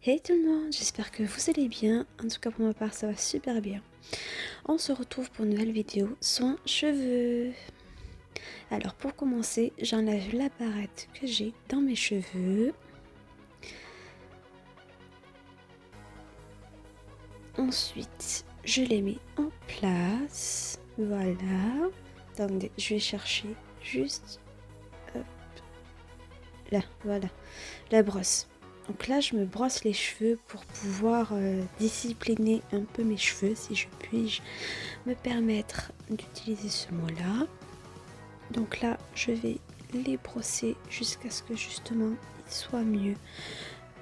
Hey tout le monde, j'espère que vous allez bien. En tout cas pour ma part ça va super bien. On se retrouve pour une nouvelle vidéo soins cheveux. Alors pour commencer, j'enlève la barrette que j'ai dans mes cheveux. Ensuite, je les mets en place. Voilà. Attendez, je vais chercher juste hop, là, voilà, la brosse. Donc là, je me brosse les cheveux pour pouvoir discipliner un peu mes cheveux, si je puis me permettre d'utiliser ce mot-là. Donc là, je vais les brosser jusqu'à ce que justement ils soient mieux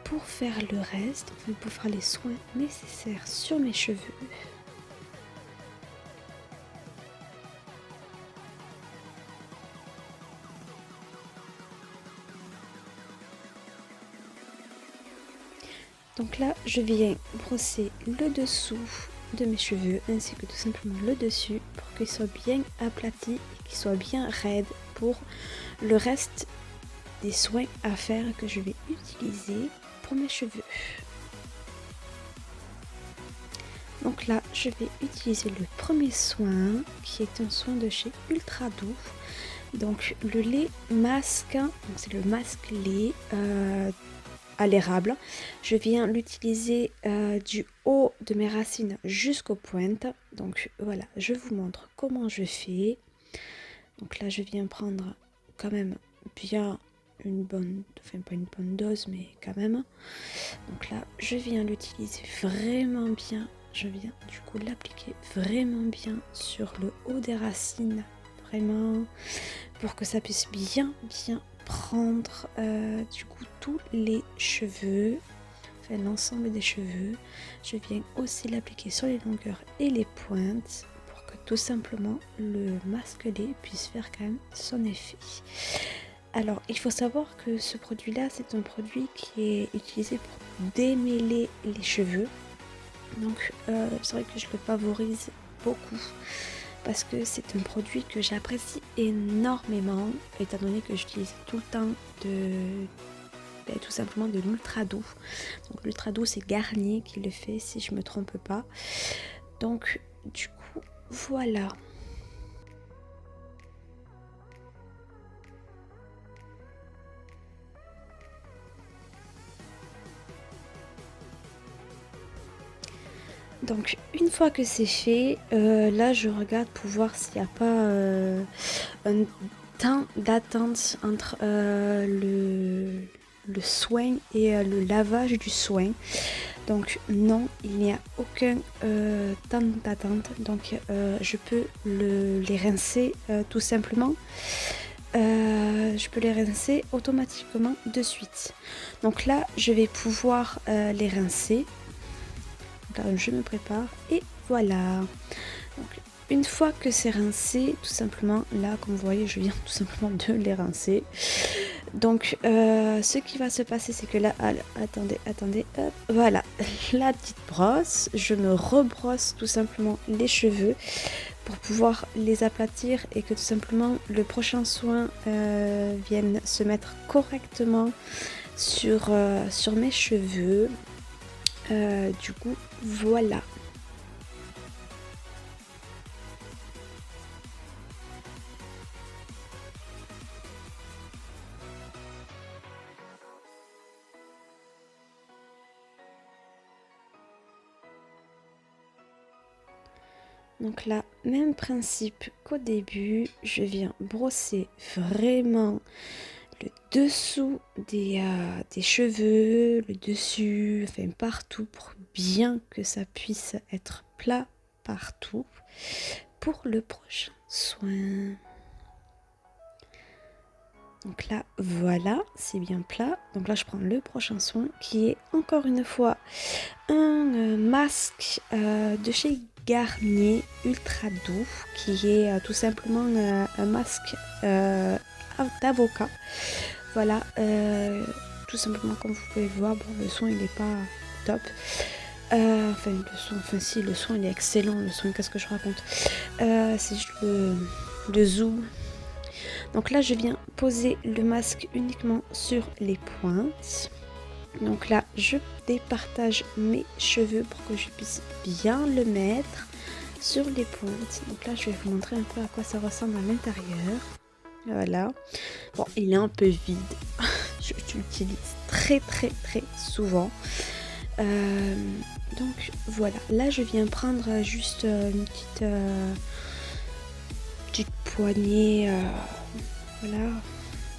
pour faire le reste, enfin pour faire les soins nécessaires sur mes cheveux. Donc là, je viens brosser le dessous de mes cheveux ainsi que tout simplement le dessus pour qu'ils soient bien aplatis et qu'ils soient bien raides pour le reste des soins à faire que je vais utiliser pour mes cheveux. Donc là, je vais utiliser le premier soin qui est un soin de chez Ultra Doux. Donc le lait masque, c'est le masque lait à l'érable. Je viens l'utiliser du haut de mes racines jusqu'aux pointes. Donc voilà, je vous montre comment je fais. Donc là, je viens prendre quand même bien une bonne, enfin pas une bonne dose, mais quand même. Donc là, je viens l'utiliser vraiment bien. Je viens du coup l'appliquer vraiment bien sur le haut des racines, vraiment pour que ça puisse bien prendre du coup tous les cheveux, enfin l'ensemble des cheveux. Je viens aussi l'appliquer sur les longueurs et les pointes pour que tout simplement le masque lait puisse faire quand même son effet. Alors il faut savoir que ce produit là c'est un produit qui est utilisé pour démêler les cheveux. Donc c'est vrai que je le favorise beaucoup parce que c'est un produit que j'apprécie énormément étant donné que j'utilise tout le temps tout simplement de l'Ultra Doux. Donc l'Ultra Doux c'est Garnier qui le fait si je me trompe pas. Donc du coup voilà. Donc une fois que c'est fait, là je regarde pour voir s'il n'y a pas un temps d'attente entre le soin et le lavage du soin. Donc non, il n'y a aucun temps d'attente. Donc je peux les rincer tout simplement. Je peux les rincer automatiquement de suite. Donc là, je vais pouvoir les rincer. Donc, je me prépare et voilà. Donc, une fois que c'est rincé, tout simplement, là, comme vous voyez, je viens tout simplement de les rincer. Donc, ce qui va se passer, c'est que là, attendez, hop, voilà, la petite brosse, je me rebrosse tout simplement les cheveux pour pouvoir les aplatir et que tout simplement le prochain soin vienne se mettre correctement sur mes cheveux. Du coup, voilà. Donc là, même principe qu'au début, je viens brosser vraiment le dessous des cheveux, le dessus, enfin partout, pour bien que ça puisse être plat partout pour le prochain soin. Donc là, voilà, c'est bien plat. Donc là, je prends le prochain soin qui est encore une fois un masque de chez Garnier Ultra Doux qui est tout simplement un masque d'avocat. Voilà, tout simplement comme vous pouvez le voir, bon, le son il n'est pas top. Si, le son il est excellent, le son, qu'est-ce que je raconte, c'est juste le zoom. Donc là, je viens poser le masque uniquement sur les pointes. Donc là, je départage mes cheveux pour que je puisse bien le mettre sur les pointes. Donc là, je vais vous montrer un peu à quoi ça ressemble à l'intérieur. Voilà. Bon, il est un peu vide. Je l'utilise très souvent. Donc voilà. Là, je viens prendre juste une petite poignée. Voilà.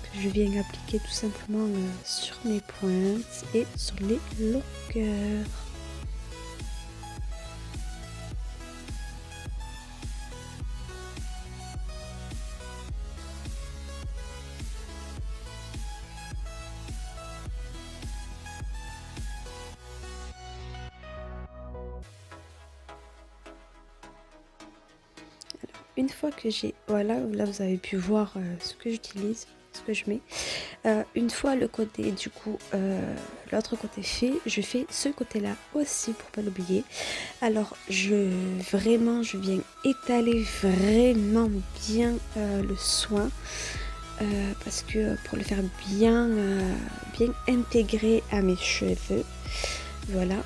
Que je viens appliquer tout simplement sur mes pointes et sur les longueurs. Une fois que j'ai, voilà, là vous avez pu voir ce que j'utilise, ce que je mets. Une fois le côté du coup, l'autre côté fait, je fais ce côté-là aussi pour pas l'oublier. Alors je viens étaler vraiment bien le soin parce que pour le faire bien intégrer à mes cheveux. Voilà.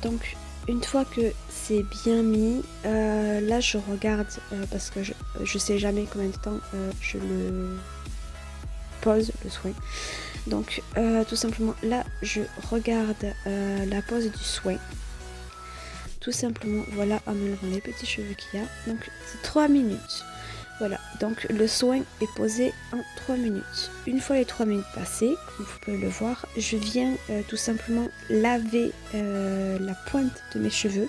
Donc une fois que c'est bien mis, là je regarde parce que je sais jamais combien de temps je le pose le soin. Donc tout simplement là je regarde la pose du soin. Tout simplement, voilà, en enlevant les petits cheveux qu'il y a. Donc c'est 3 minutes. Voilà, donc le soin est posé en 3 minutes. Une fois les 3 minutes passées, comme vous pouvez le voir, je viens tout simplement laver la pointe de mes cheveux.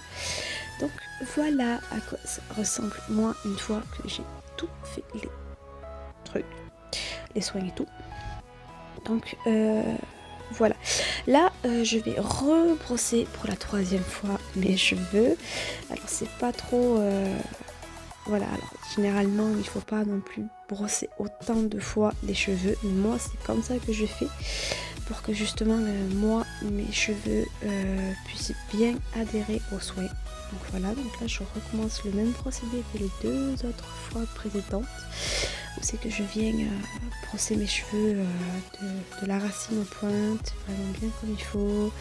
Donc voilà à quoi ça ressemble moi une fois que j'ai tout fait les trucs, les soins et tout. Donc voilà. Là, je vais rebrosser pour la 3e fois mes cheveux. Alors c'est pas trop... Voilà, alors généralement il faut pas non plus brosser autant de fois les cheveux. Moi c'est comme ça que je fais pour que justement moi mes cheveux puissent bien adhérer aux soins. Donc voilà, donc là je recommence le même procédé que les 2 autres fois précédentes. Où c'est que je viens brosser mes cheveux de la racine aux pointes, vraiment bien comme il faut.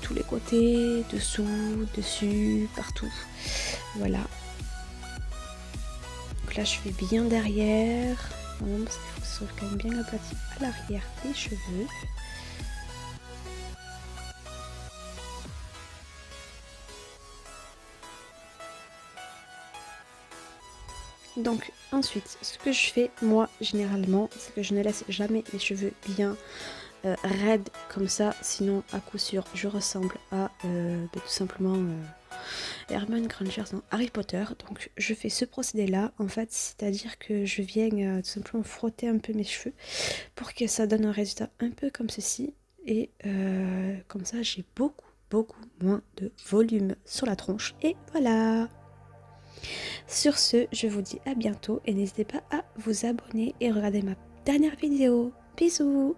Tous les côtés, dessous, dessus, partout. Voilà. Donc là je fais bien derrière, parce qu'il faut que ce soit quand même bien aplati à l'arrière des cheveux. Donc ensuite, ce que je fais moi généralement, c'est que je ne laisse jamais les cheveux bien raides comme ça, sinon à coup sûr je ressemble à tout simplement Hermione Granger dans Harry Potter. Donc je fais ce procédé là en fait, c'est à dire que je viens tout simplement frotter un peu mes cheveux pour que ça donne un résultat un peu comme ceci et comme ça j'ai beaucoup moins de volume sur la tronche et voilà. Sur ce, je vous dis à bientôt et n'hésitez pas à vous abonner et regarder ma dernière vidéo. Bisous.